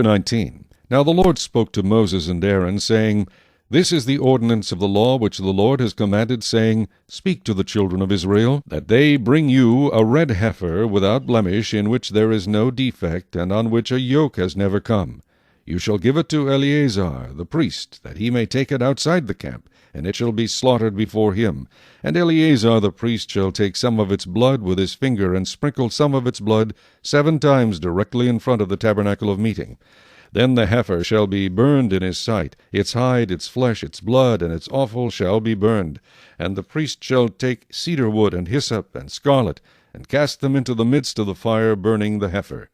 19. Now the Lord spoke to Moses and Aaron, saying, This is the ordinance of the law which the Lord has commanded, saying, Speak to the children of Israel, that they bring you a red heifer without blemish, in which there is no defect, and on which a yoke has never come. You shall give it to Eleazar the priest, that he may take it outside the camp, and it shall be slaughtered before him. And Eleazar the priest shall take some of its blood with his finger, and sprinkle some of its blood 7 times directly in front of the tabernacle of meeting. Then the heifer shall be burned in his sight, its hide, its flesh, its blood, and its offal shall be burned. And the priest shall take cedar wood, and hyssop, and scarlet, and cast them into the midst of the fire, burning the heifer.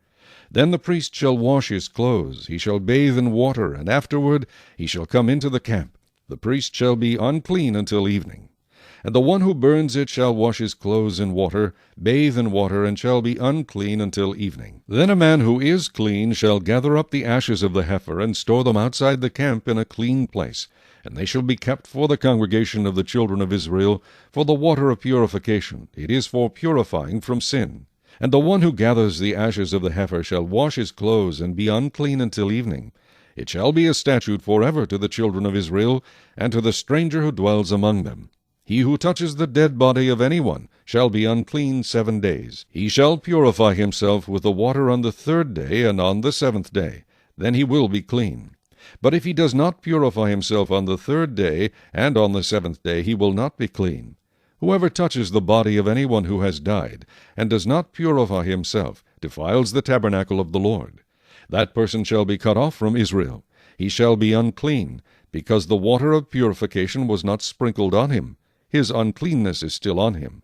Then the priest shall wash his clothes, he shall bathe in water, and afterward he shall come into the camp. The priest shall be unclean until evening. And the one who burns it shall wash his clothes in water, bathe in water, and shall be unclean until evening. Then a man who is clean shall gather up the ashes of the heifer, and store them outside the camp in a clean place. And they shall be kept for the congregation of the children of Israel, for the water of purification. It is for purifying from sin. And the one who gathers the ashes of the heifer shall wash his clothes, and be unclean until evening. It shall be a statute forever to the children of Israel, and to the stranger who dwells among them. He who touches the dead body of anyone shall be unclean 7 days. He shall purify himself with the water on the 3rd day and on the 7th day. Then he will be clean. But if he does not purify himself on the 3rd day and on the 7th day, he will not be clean. Whoever touches the body of anyone who has died, and does not purify himself, defiles the tabernacle of the Lord. That person shall be cut off from Israel. He shall be unclean, because the water of purification was not sprinkled on him. His uncleanness is still on him.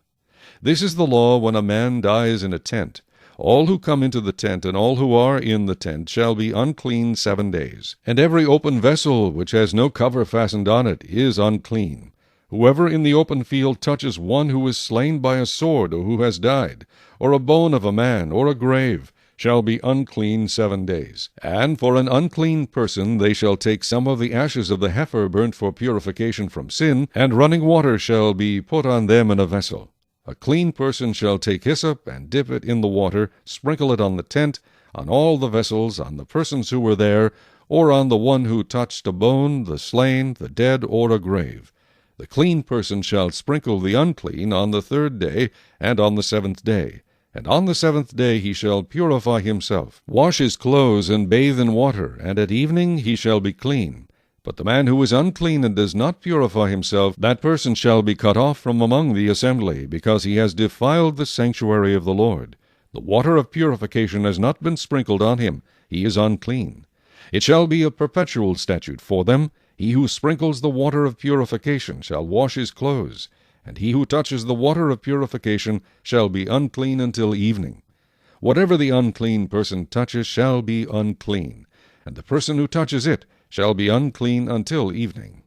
This is the law when a man dies in a tent. All who come into the tent, and all who are in the tent, shall be unclean 7 days. And every open vessel which has no cover fastened on it is unclean. Whoever in the open field touches one who is slain by a sword, or who has died, or a bone of a man, or a grave, shall be unclean 7 days. And for an unclean person they shall take some of the ashes of the heifer burnt for purification from sin, and running water shall be put on them in a vessel. A clean person shall take hyssop, and dip it in the water, sprinkle it on the tent, on all the vessels, on the persons who were there, or on the one who touched a bone, the slain, the dead, or a grave. The clean person shall sprinkle the unclean on the 3rd day and on the 7th day. And on the 7th day he shall purify himself, wash his clothes, and bathe in water, and at evening he shall be clean. But the man who is unclean and does not purify himself, that person shall be cut off from among the assembly, because he has defiled the sanctuary of the Lord. The water of purification has not been sprinkled on him. He is unclean. It shall be a perpetual statute for them. He who sprinkles the water of purification shall wash his clothes, and he who touches the water of purification shall be unclean until evening. Whatever the unclean person touches shall be unclean, and the person who touches it shall be unclean until evening.